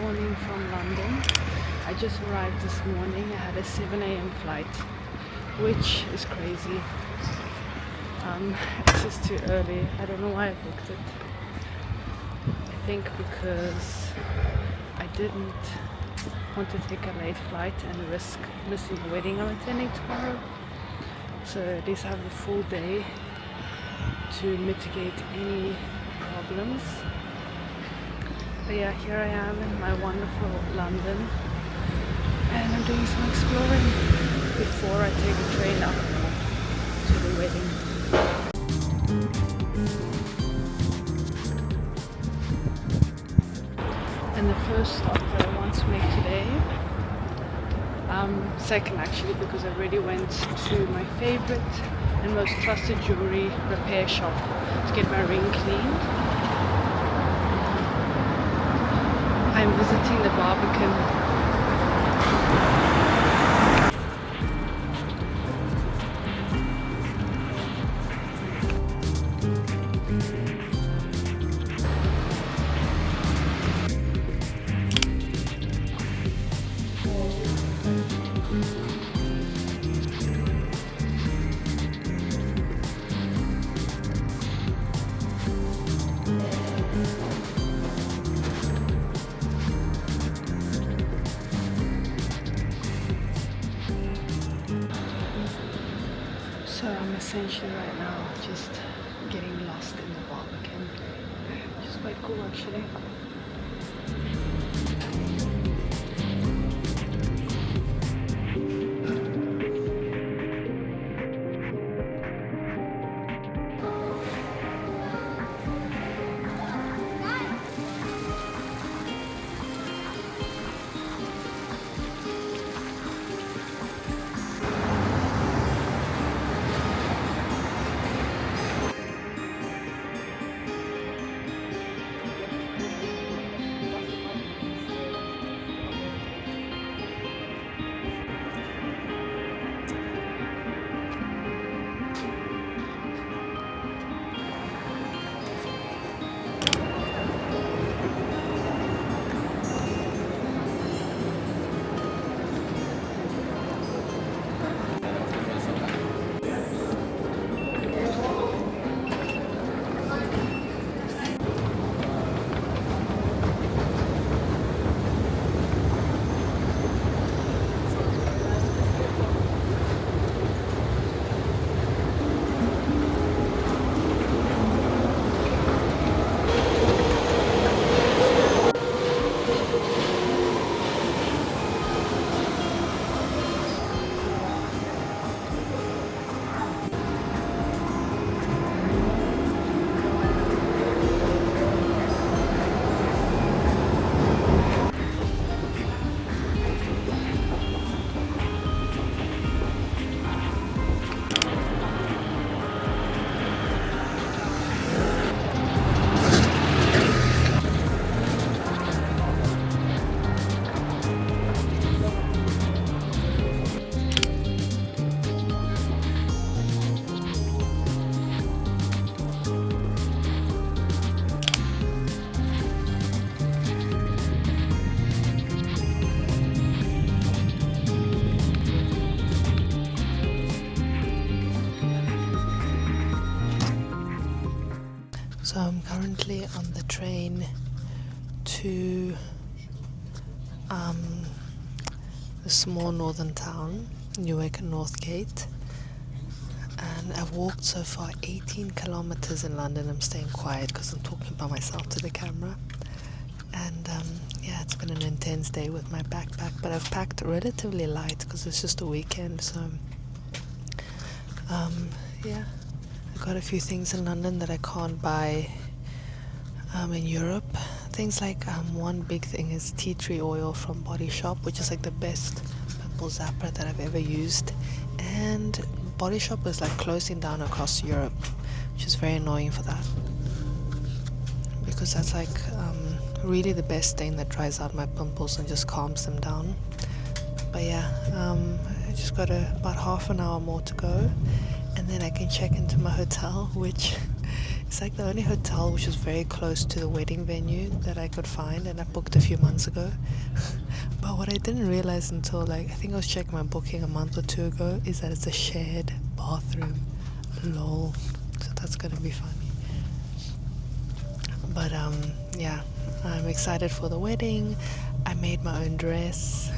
morning from London. I just arrived this morning. I had a 7 a.m. flight, which is crazy. It's just too early. I don't know why I booked it. I think because I didn't want to take a late flight and risk missing the wedding I'm attending tomorrow. So at least I have the full day to mitigate any problems. But yeah, here I am in my wonderful London, and I'm doing some exploring before I take a train up north to the wedding. And the first stop that I want to make today, second actually, because I already went to my favorite and most trusted jewelry repair shop to get my ring cleaned. I'm visiting the Barbican. So I'm essentially right now just getting lost in the Barbican, which is quite cool actually. So I'm currently on the train to a small northern town, Newark Northgate, and I've walked so far 18 kilometers in London. I'm staying quiet because I'm talking by myself to the camera, and yeah, it's been an intense day with my backpack, but I've packed relatively light because it's just a weekend. So yeah, I got a few things in London that I can't buy in Europe. Things like one big thing is tea tree oil from Body Shop, which is like the best pimple zapper that I've ever used, and Body Shop is like closing down across Europe, which is very annoying for that, because that's like really the best thing that dries out my pimples and just calms them down. But yeah, I just got about half an hour more to go, and then I can check into my hotel, which It's like the only hotel which is very close to the wedding venue that I could find, and I booked a few months ago. But what I didn't realize until like I think I was checking my booking a month or two ago is that it's a shared bathroom. Lol. So that's gonna be funny. But yeah, I'm excited for the wedding. I made my own dress.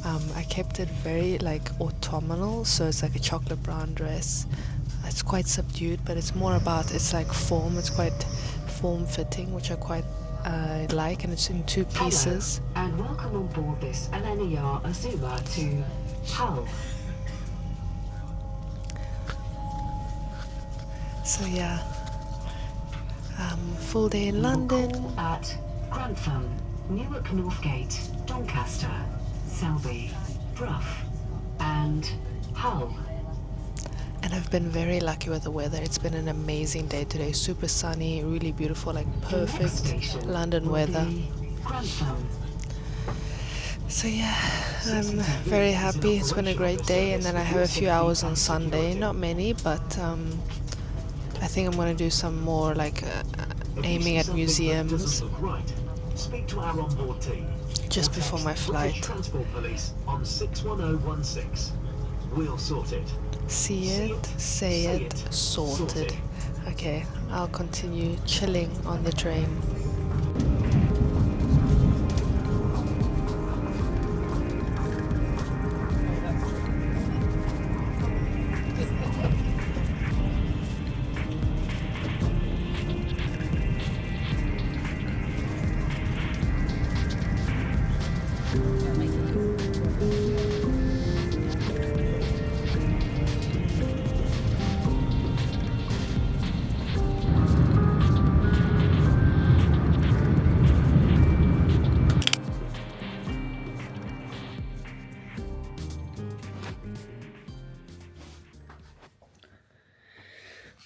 I kept it very like autumnal, so it's like a chocolate brown dress. It's quite subdued, but it's more about it's like form. It's quite form fitting, which I quite like, and it's in two pieces. Hello, and welcome on board this LNER Azuma to Hull. So yeah, full day in London. Call at Grantham, Newark Northgate, Doncaster, Selby, Brough, and Hull. And I've been very lucky with the weather. It's been an amazing day today. Super sunny, really beautiful, like perfect London weather. So yeah, I'm very happy. It's been a great day, and then I have a few hours on Sunday. Not many, but I think I'm going to do some more like aiming at museums just before my flight. On 61016. We'll sort it. See it, say it, sorted. Okay, I'll continue chilling on the train.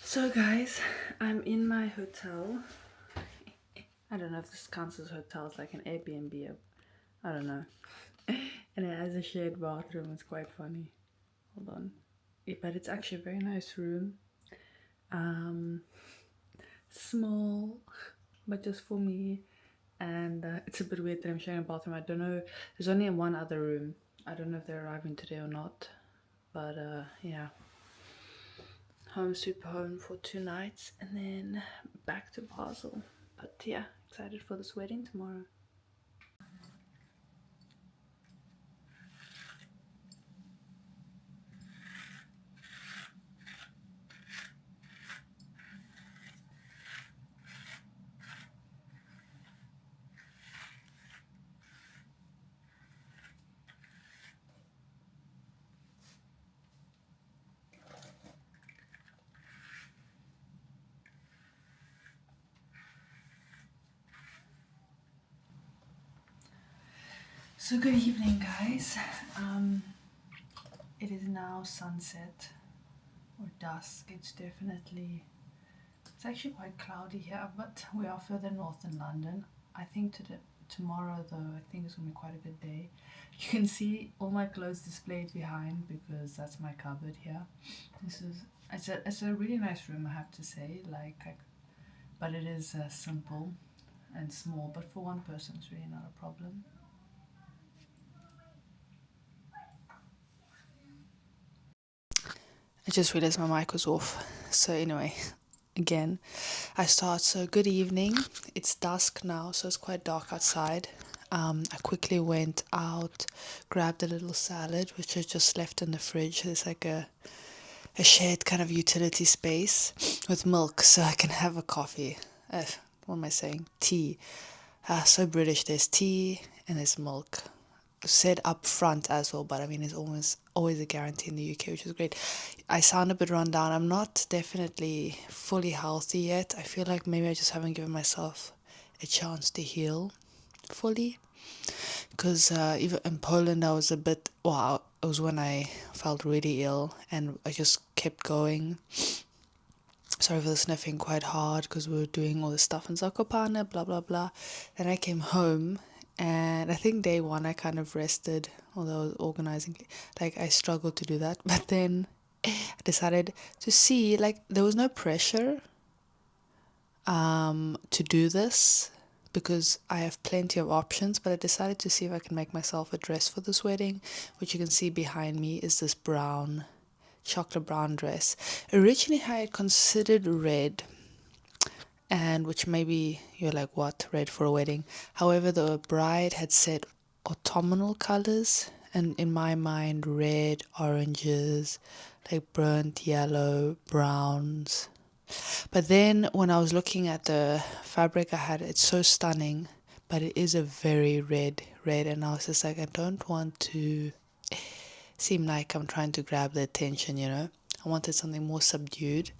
So guys, I'm in my hotel. I don't know if this counts as hotel. It's like an Airbnb. I don't know. And it has a shared bathroom. It's quite funny. Hold on. But it's actually a very nice room. Small, but just for me. And it's a bit weird that I'm sharing a bathroom. I don't know. There's only one other room. I don't know if they're arriving today or not. But yeah. Home sweet home for 2 nights and then back to Basel. But yeah, excited for this wedding tomorrow. So good evening, guys. It is now sunset or dusk. It's actually quite cloudy here, but we are further north in London. I think tomorrow though, I think it's gonna be quite a good day. You can see all my clothes displayed behind because that's my cupboard here. It's a really nice room, I have to say. But it is simple and small. But for one person, it's really not a problem. I just realized my mic was off. So anyway, again, I start. So good evening. It's dusk now, so it's quite dark outside. I quickly went out, grabbed a little salad, which I just left in the fridge. There's like a shared kind of utility space with milk, so I can have a coffee. What am I saying? Tea. So British. There's tea and there's milk. Said up front as well, but I mean it's always a guarantee in the UK, which is great. I sound a bit run down. I'm not definitely fully healthy yet. I feel like maybe I just haven't given myself a chance to heal fully, because even in Poland I was it was when I felt really ill and I just kept going. Sorry for the sniffing quite hard because we were doing all this stuff in Zakopane, blah blah blah. Then I came home. And I think day one I kind of rested, although I was organizing. Like I struggled to do that. But then I decided to see, like there was no pressure. to do this because I have plenty of options, but I decided to see if I can make myself a dress for this wedding, which you can see behind me is this brown, chocolate brown dress. Originally I had considered red, and which maybe you're like, what, red for a wedding? However, the bride had said autumnal colors, and in my mind, red, oranges, like burnt yellow, browns. But then when I was looking at the fabric I had, it's so stunning, but it is a very red, and I was just like, I don't want to seem like I'm trying to grab the attention, you know. I wanted something more subdued.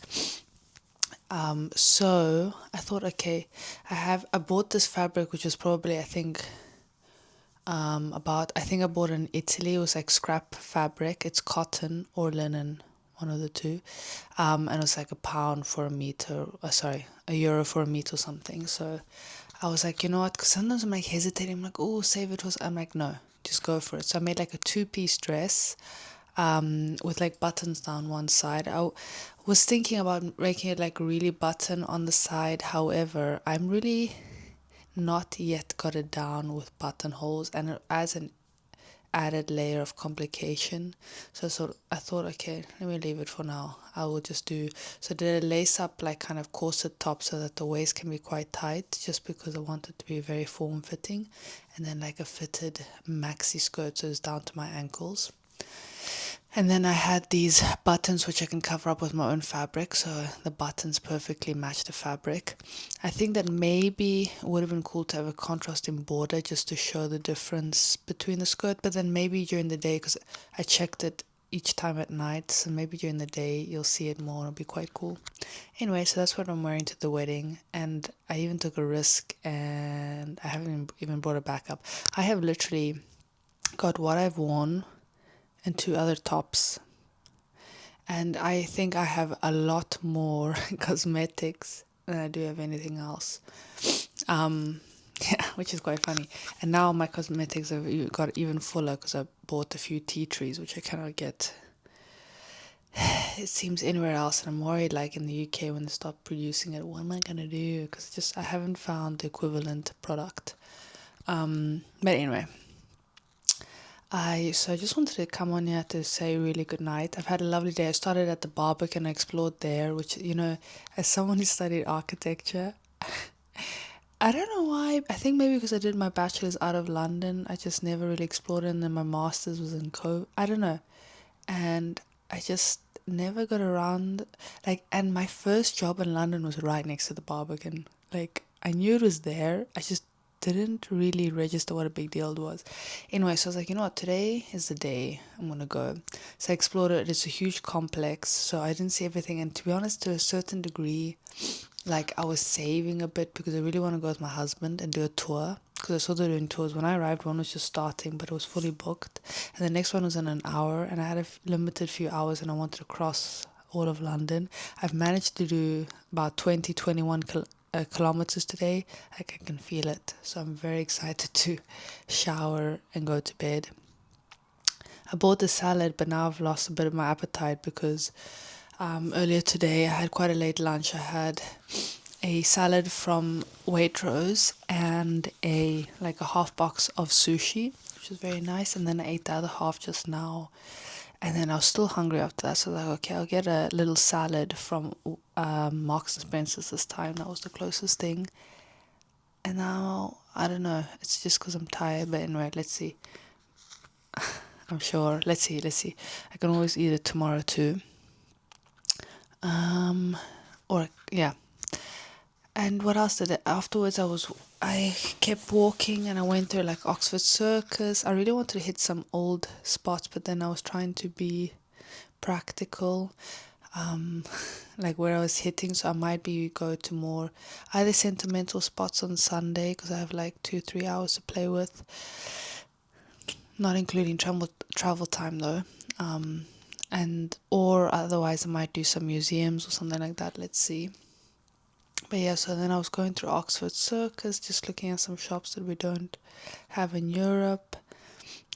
So I thought, okay, I bought this fabric, which was probably, I think I bought it in Italy. It was like scrap fabric. It's cotton or linen, one of the two. And it was like £1 for a meter. €1 for a meter or something. So I was like, you know what? Because sometimes I'm like hesitating. I'm like, oh, save it. I'm like, no, just go for it. So I made like a 2-piece dress. With like buttons down one side. I was thinking about making it like really button on the side. However, I'm really not yet got it down with buttonholes, and it adds an added layer of complication. So I thought, okay, let me leave it for now. I will just do, so I did a lace up like kind of corset top so that the waist can be quite tight, just because I want it to be very form fitting, and then like a fitted maxi skirt so it's down to my ankles. And then I had these buttons which I can cover up with my own fabric, so the buttons perfectly match the fabric. I think that maybe it would have been cool to have a contrasting border just to show the difference between the skirt, but then maybe during the day, because I checked it each time at night, so maybe during the day you'll see it more, it'll be quite cool. Anyway, so that's what I'm wearing to the wedding, and I even took a risk and I haven't even brought it back up. I have literally got what I've worn and 2 other tops, and I think I have a lot more cosmetics than I do have anything else. Yeah, which is quite funny. And now my cosmetics have got even fuller because I bought a few tea trees, which I cannot get, it seems, anywhere else. And I'm worried, like in the UK, when they stop producing it, what am I gonna do? Because I haven't found the equivalent product. But anyway, I just wanted to come on here to say really good night. I've had a lovely day. I started at the Barbican and I explored there, which, you know, as someone who studied architecture, I don't know why. I think maybe because I did my bachelor's out of London, I just never really explored it, and then my master's was in I don't know. And I just never got around, and my first job in London was right next to the Barbican. Like, I knew it was there, I just didn't really register what a big deal it was. Anyway, so I was like, you know what, today is the day I'm gonna go. So I explored it. It's a huge complex, so I didn't see everything, and to be honest, to a certain degree, like, I was saving a bit because I really want to go with my husband and do a tour, because I saw they're doing tours. When I arrived, one was just starting, but it was fully booked, and the next one was in an hour, and I had a limited few hours, and I wanted to cross all of London. I've managed to do about 21 kilometers today. Like, I can feel it, so I'm very excited to shower and go to bed. I bought the salad, but now I've lost a bit of my appetite because earlier today I had quite a late lunch. I had a salad from Waitrose and a half box of sushi, which was very nice, and then I ate the other half just now, and then I was still hungry after that, so I was like, okay, I'll get a little salad from Marks and Spencer's this time. That was the closest thing. And now, I don't know, it's just because I'm tired, but anyway, let's see. I'm sure, let's see, I can always eat it tomorrow too. Or yeah. And what else did I afterwards? I kept walking, and I went through like Oxford Circus. I really wanted to hit some old spots, but then I was trying to be practical, like where I was hitting, so I might go to more either sentimental spots on Sunday, because I have like 2-3 hours to play with, not including travel time though. Or otherwise I might do some museums or something like that. Let's see. But yeah, so then I was going through Oxford Circus, just looking at some shops that we don't have in Europe.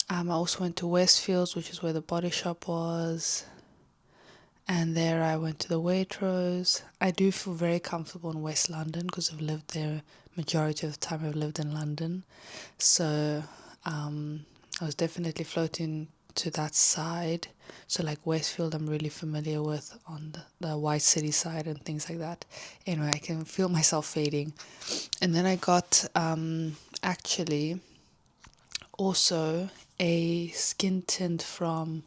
I also went to Westfields, which is where the Body Shop was. And there I went to the Waitrose. I do feel very comfortable in West London because I've lived there majority of the time I've lived in London. So I was definitely floating to that side. So like Westfield I'm really familiar with on the White City side and things like that. Anyway, I can feel myself fading. And then I got actually also a skin tint from,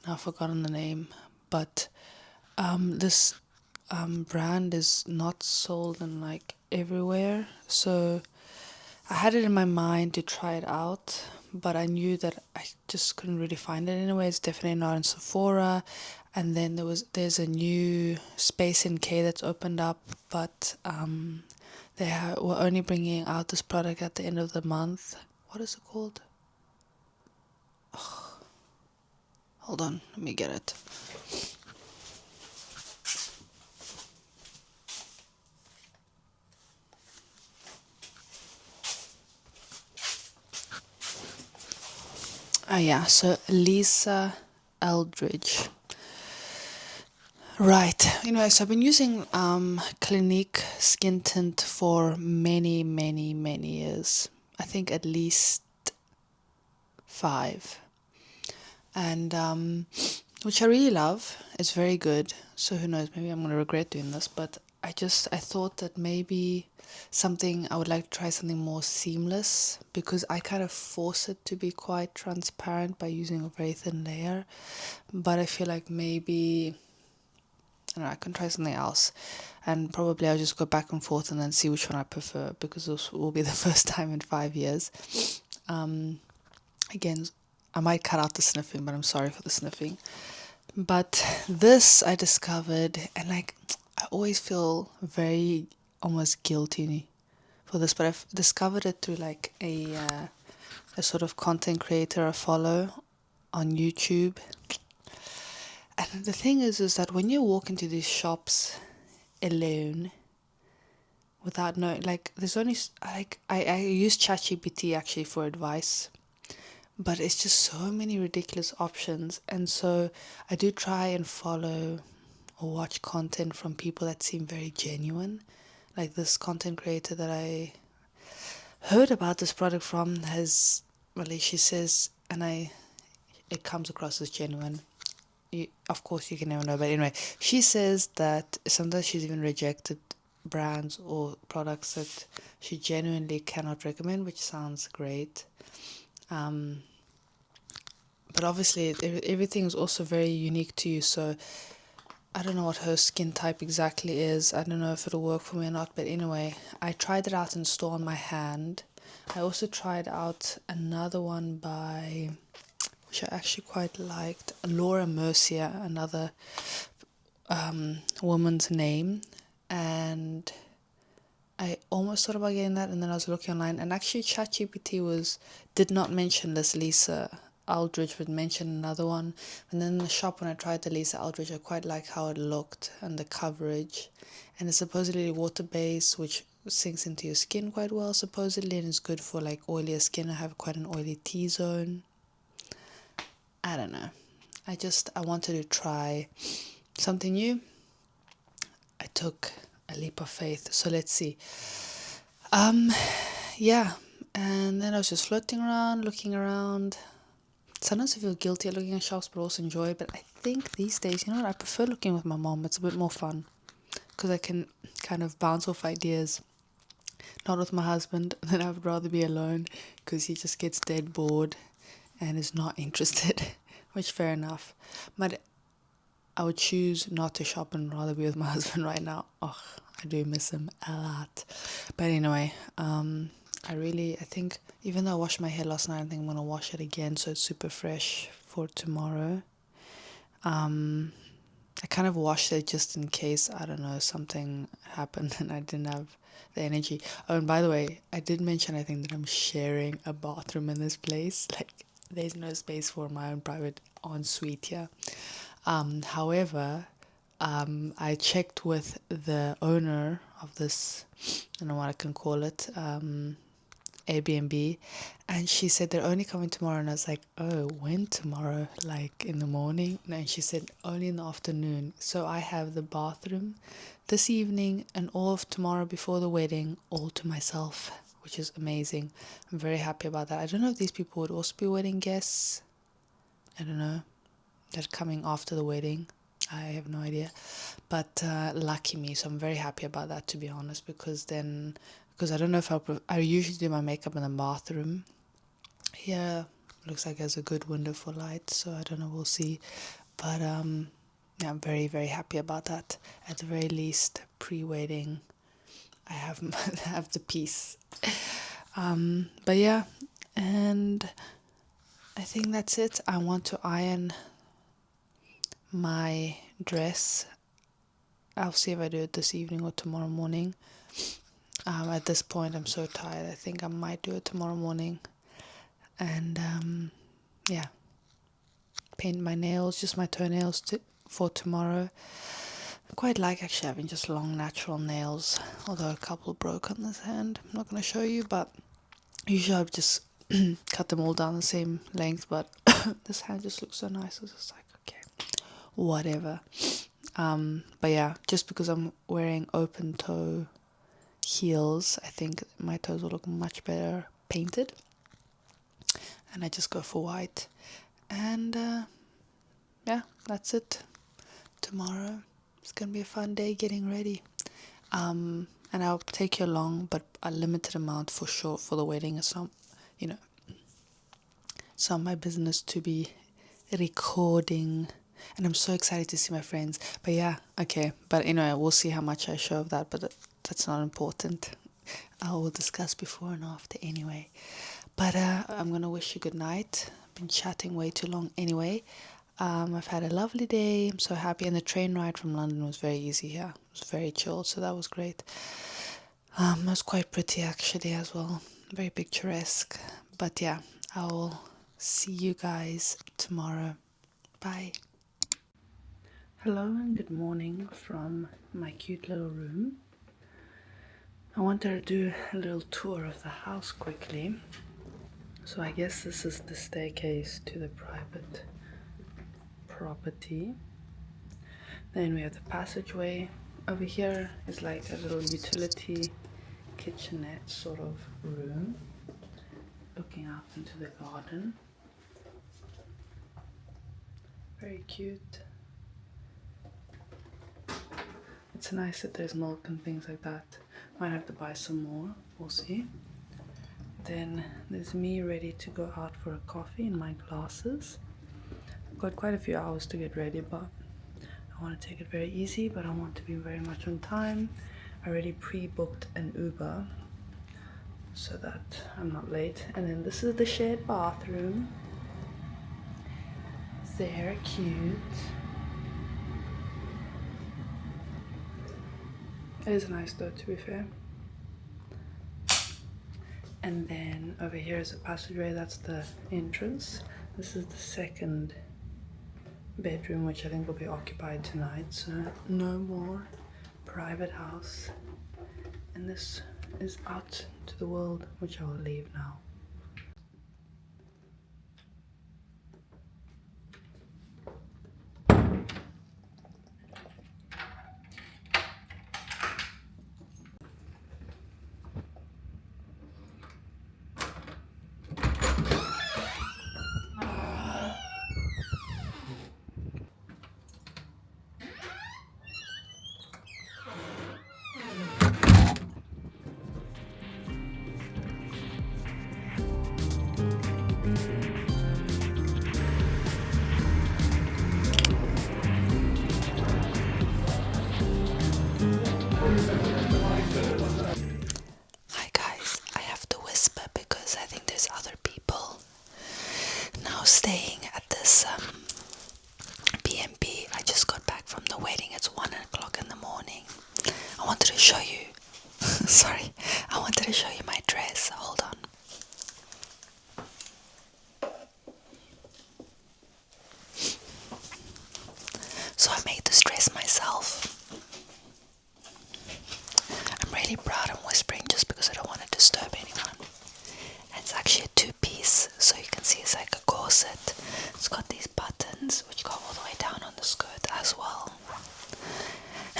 now I've forgotten the name, but this brand is not sold in like everywhere. So I had it in my mind to try it out, but I knew that I just couldn't really find it anyway. It's definitely not in Sephora. And then there's a new space in K that's opened up, but were only bringing out this product at the end of the month. What is it called? Oh, hold on, let me get it. Yeah, so Lisa Eldridge. Right. Anyway, so I've been using Clinique skin tint for many, many, many years. I think at least 5. And which I really love. It's very good. So who knows, maybe I'm going to regret doing this, but I thought that maybe I would like to try something more seamless, because I kind of force it to be quite transparent by using a very thin layer. But I feel like maybe, I don't know, I can try something else, and probably I'll just go back and forth and then see which one I prefer, because this will be the first time in 5 years. Again, I might cut out the sniffing, but I'm sorry for the sniffing. But this I discovered, and like I always feel very almost guilty for this, but I've discovered it through like a sort of content creator I follow on YouTube. And the thing is that when you walk into these shops alone, without knowing, like there's only like I use ChatGPT actually for advice, but it's just so many ridiculous options. And so I do try and follow or watch content from people that seem very genuine. Like this content creator that I heard about this product from she says, and it comes across as genuine. Of course you can never know, but anyway, she says that sometimes she's even rejected brands or products that she genuinely cannot recommend, which sounds great. But obviously everything is also very unique to you, so I don't know what her skin type exactly is. I don't know if it'll work for me or not, but anyway, I tried it out in store on my hand. I also tried out another one which I actually quite liked, Laura Mercier, another woman's name, and I almost thought about getting that, and then I was looking online, and actually ChatGPT did not mention this Lisa Aldridge, would mention another one. And then in the shop when I tried the Lisa Aldridge, I quite like how it looked and the coverage, and it's supposedly water-based, which sinks into your skin quite well supposedly, and is good for like oilier skin. I have quite an oily T-zone. I don't know, I wanted to try something new. I took a leap of faith, so let's see. Yeah, and then I was just floating around, looking around. Sometimes I feel guilty at looking at shops, but also enjoy it. But I think these days, you know what, I prefer looking with my mom. It's a bit more fun, because I can kind of bounce off ideas. Not with my husband, then I would rather be alone, because he just gets dead bored and is not interested, which fair enough. But I would choose not to shop and rather be with my husband right now. Oh, I do miss him a lot. But anyway, I think, even though I washed my hair last night, I think I'm going to wash it again so it's super fresh for tomorrow. I kind of washed it just in case, I don't know, something happened and I didn't have the energy. Oh, and by the way, I did mention, I think, that I'm sharing a bathroom in this place. Like, there's no space for my own private ensuite here. However, I checked with the owner of this, I don't know what I can call it, Airbnb, and she said they're only coming tomorrow, and I was like, oh, when tomorrow? Like in the morning? And she said only in the afternoon. So I have the bathroom this evening and all of tomorrow before the wedding all to myself, which is amazing. I'm very happy about that. I don't know if these people would also be wedding guests. I don't know. They're coming after the wedding. I have no idea. But lucky me. So I'm very happy about that, to be honest, because I don't know if I usually do my makeup in the bathroom. Here looks like there's a good window for light, so I don't know, we'll see. But yeah, I'm very, very happy about that. At the very least, pre-wedding, I have have the peace. But yeah, and I think that's it. I want to iron my dress. I'll see if I do it this evening or tomorrow morning. At this point, I'm so tired. I think I might do it tomorrow morning. And yeah, paint my nails, just my toenails for tomorrow. I quite like actually having just long natural nails, although a couple broke on this hand. I'm not going to show you, but usually I just cut them all down the same length, but this hand just looks so nice. It's just like, okay, whatever. But yeah, just because I'm wearing open toe heels, I think my toes will look much better painted, and I just go for white. And yeah, that's it. Tomorrow it's gonna be a fun day getting ready. And I'll take you along, but a limited amount for sure for the wedding. It's not, it's not my business to be recording, and I'm so excited to see my friends. But yeah, okay, but anyway, we'll see how much I show of that, but that's not important. I will discuss before and after anyway. But I'm gonna wish you good night. I've been chatting way too long anyway. I've had a lovely day. I'm so happy, and the train ride from London was very easy here. It was very chilled, so that was great. It was quite pretty actually as well, very picturesque. But yeah, I will see you guys tomorrow. Bye. Hello and good morning from my cute little room. I wanted to do a little tour of the house quickly. So I guess this is the staircase to the private property. Then we have the passageway. Over here is like a little utility kitchenette sort of room, looking out into the garden. Very cute. It's nice that there's milk and things like that. Might have to buy some more, we'll see. Then there's me ready to go out for a coffee in my glasses. I've got quite a few hours to get ready, but I want to take it very easy, but I want to be very much on time. I already pre-booked an Uber so that I'm not late. And then this is the shared bathroom. Very cute. It is nice though, to be fair. And then over here is a passageway, that's the entrance. This is the second bedroom, which I think will be occupied tonight, so no more private house. And this is out to the world, which I will leave now. Hi guys, I have to whisper because I think there's other people now staying at this B&B. I just got back from the wedding. It's 1 o'clock in the morning. I wanted to show you sorry, I wanted to show you my dress. Hold on. So I made this dress myself. I'm really proud. I'm whispering just because I don't want to disturb anyone.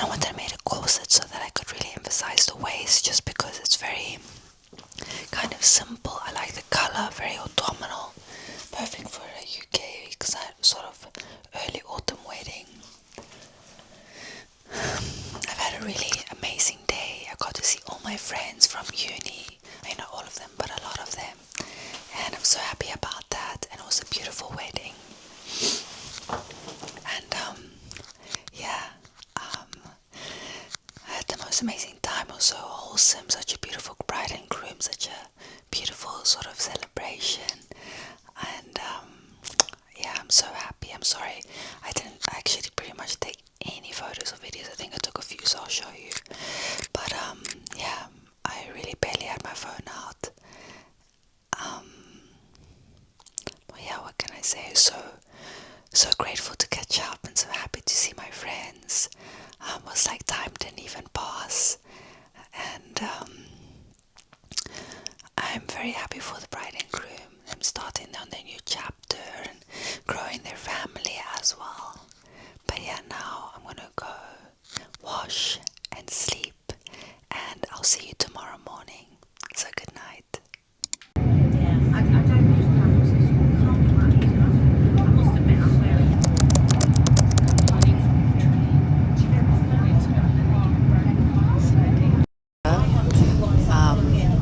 And I wanted to make a corset so that I could really emphasize the waist, just because it's very kind of simple. I like the color, very autumnal, perfect for a UK because I'm sort of early autumn wedding. I've had a really amazing day. I got to see all my friends from uni. I mean, not all of them, but a lot of them. And I'm so happy about that. And it was a beautiful wedding. And I had the most amazing time. It was so wholesome, such a beautiful bride and groom, such a beautiful sort of celebration. And I'm so happy. I'm sorry I didn't actually pretty much take any photos or videos. I think I took a few, so I'll show you. But I really barely had my phone out. What can I say? So grateful to catch up and so happy to see my friends. It was like time didn't even pass. And I'm very happy for the bride and groom. Them starting on their new chapter and growing their family as well. But now I'm gonna go wash and sleep, and I'll see you tomorrow morning. So good night.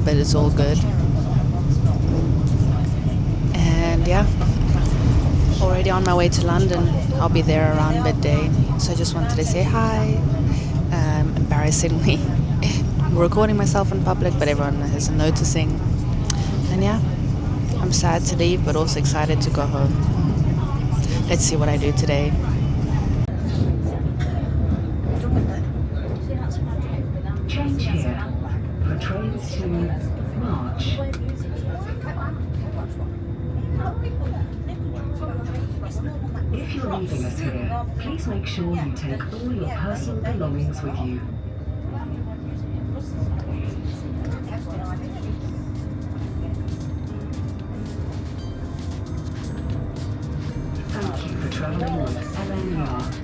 But it's all good. And already on my way to London. I'll be there around midday. So I just wanted to say hi. Embarrassingly, I'm recording myself in public, but everyone isn't noticing. And I'm sad to leave, but also excited to go home. Let's see what I do today. Change here for trains to March. If you're leaving us here, please make sure you take all your personal belongings with you. Thank you for travelling with Eyeliner.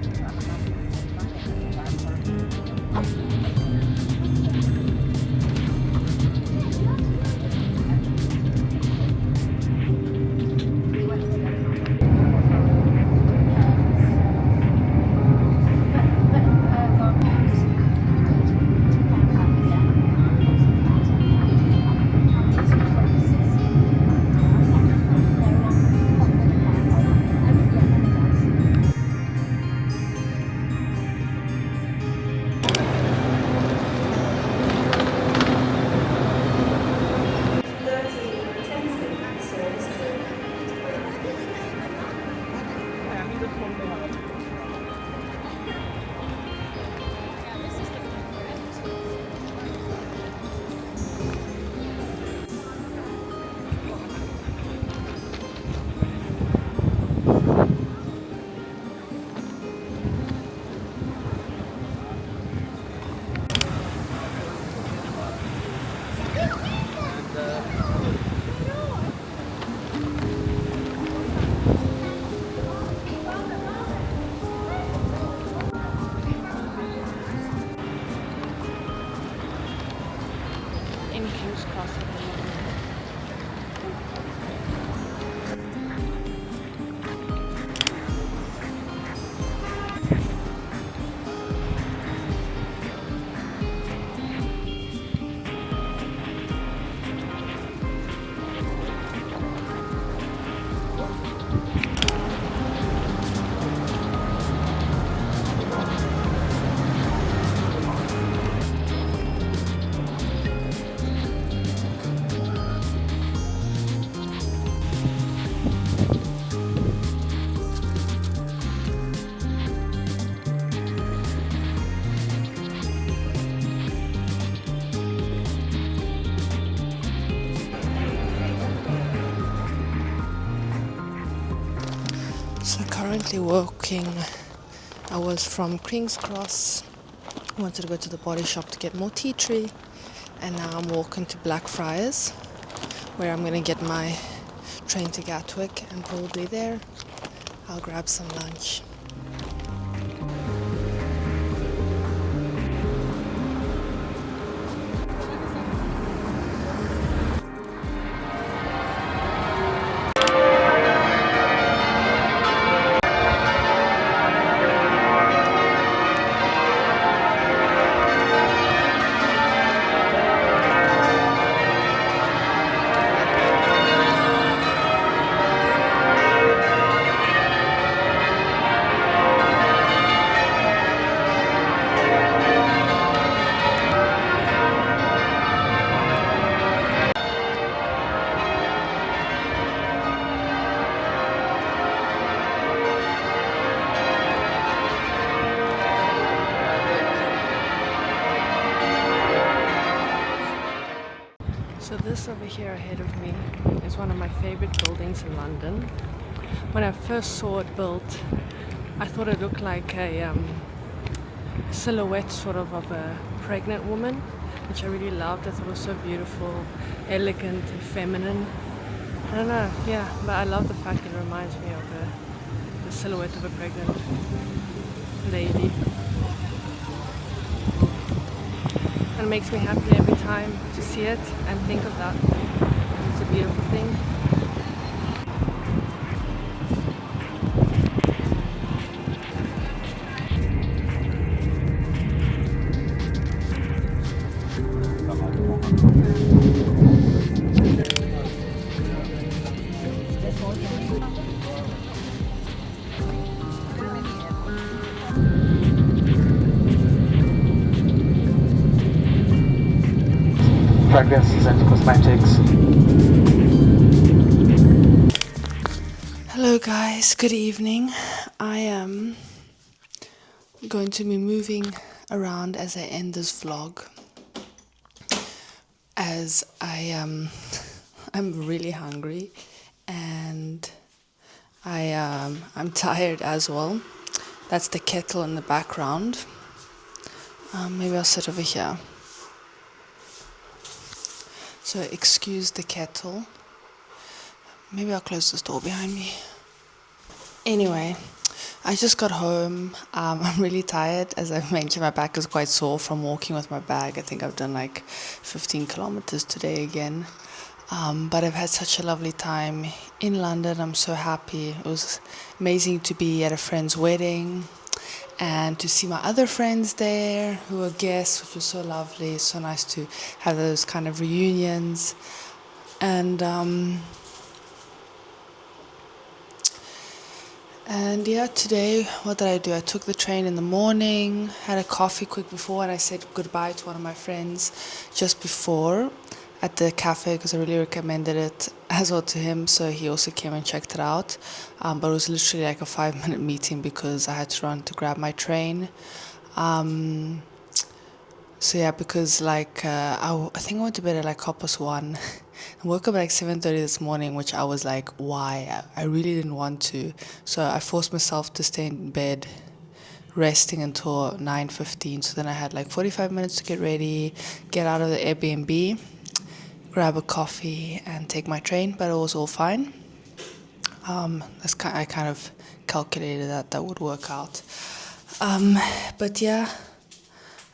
Currently walking. I was from King's Cross. I wanted to go to the body shop to get more tea tree, and now I'm walking to Blackfriars, where I'm gonna get my train to Gatwick, and probably there I'll grab some lunch. This over here ahead of me is one of my favorite buildings in London. When I first saw it built, I thought it looked like a silhouette sort of a pregnant woman, which I really loved. I thought it was so beautiful, elegant and feminine. I don't know, yeah, but I love the fact that it reminds me of the silhouette of a pregnant lady. And it makes me happy every time to see it and think of that. It's a beautiful thing. Fragrances and cosmetics. Hello guys, good evening. I am going to be moving around as I end this vlog, as I'm really hungry and I'm tired as well. That's the kettle in the background. Maybe I'll sit over here. So excuse the kettle. Maybe I'll close this door behind me. Anyway, I just got home. I'm really tired. As I've mentioned, my back is quite sore from walking with my bag. I think I've done like 15 kilometers today again. But I've had such a lovely time in London. I'm so happy. It was amazing to be at a friend's wedding and to see my other friends there who were guests, which was so lovely. It's so nice to have those kind of reunions. And yeah, today, what did I do? I took the train in the morning, had a coffee quick before, and I said goodbye to one of my friends just before at the cafe because I really recommended it as well to him, so he also came and checked it out. But it was literally like a 5-minute meeting because I had to run to grab my train. So yeah, because like I think I went to bed at like 1:30. I woke up at like 7:30 this morning, which I was like, why? I really didn't want to. So I forced myself to stay in bed resting until 9:15. So then I had like 45 minutes to get ready, get out of the Airbnb, grab a coffee and take my train, but it was all fine. I kind of calculated that would work out. But yeah,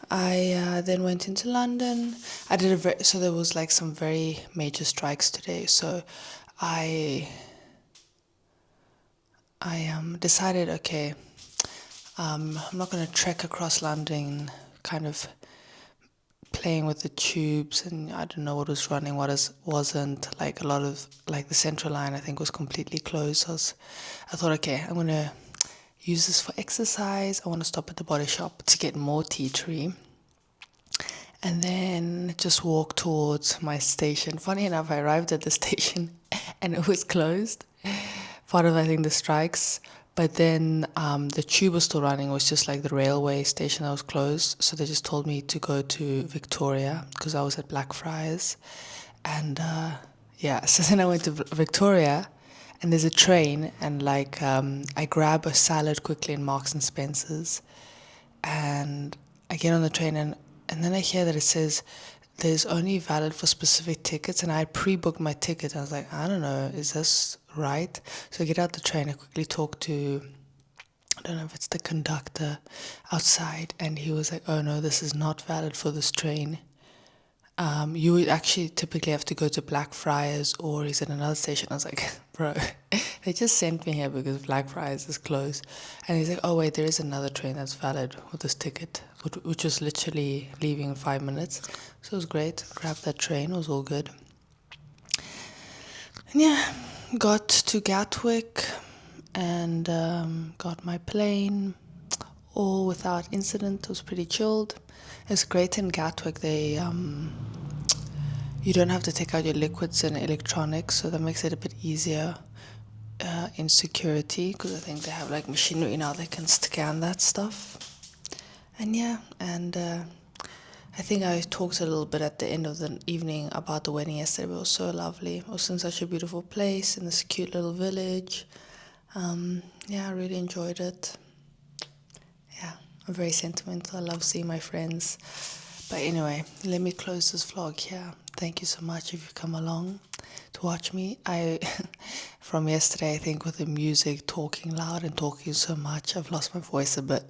I then went into London. I did so there was like some very major strikes today. So I decided, okay, I'm not going to trek across London, kind of playing with the tubes, and I don't know what was running, wasn't. Like a lot of like the Central Line, I think, was completely closed. So I thought, okay, I'm going to use this for exercise. I want to stop at the Body Shop to get more tea tree and then just walk towards my station. Funny enough, I arrived at the station and it was closed, part of I think the strikes, but then the tube was still running. It was just like the railway station that was closed, so they just told me to go to Victoria because I was at Blackfriars. And yeah, so then I went to Victoria, and there's a train, and like I grab a salad quickly in Marks and Spencer's, and I get on the train, and then I hear that it says there's only valid for specific tickets, and I pre-booked my ticket. I was like, I don't know, is this right? So I get out the train, I quickly talk to, I don't know if it's the conductor outside, and he was like, oh no, this is not valid for this train. You would actually typically have to go to Blackfriars, or he's at another station. I was like, bro, they just sent me here because Blackfriars is closed. And he's like, oh wait, there is another train that's valid with this ticket, which was literally leaving in 5 minutes. So it was great. Grabbed that train, it was all good. And yeah, got to Gatwick and got my plane, all without incident. It was pretty chilled. It's great in Gatwick. They you don't have to take out your liquids and electronics, so that makes it a bit easier in security, because I think they have like machinery now that can scan that stuff. And yeah, and I think I talked a little bit at the end of the evening about the wedding yesterday. It was so lovely. It was in such a beautiful place in this cute little village. Yeah, I really enjoyed it. Yeah, I'm very sentimental. I love seeing my friends. But anyway, let me close this vlog here. Thank you so much if you come along to watch me. From yesterday, I think with the music, talking loud and talking so much, I've lost my voice a bit.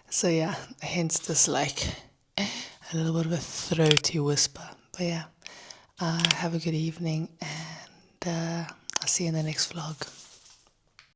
So yeah, hence this like a little bit of a throaty whisper. But yeah, have a good evening, and I'll see you in the next vlog.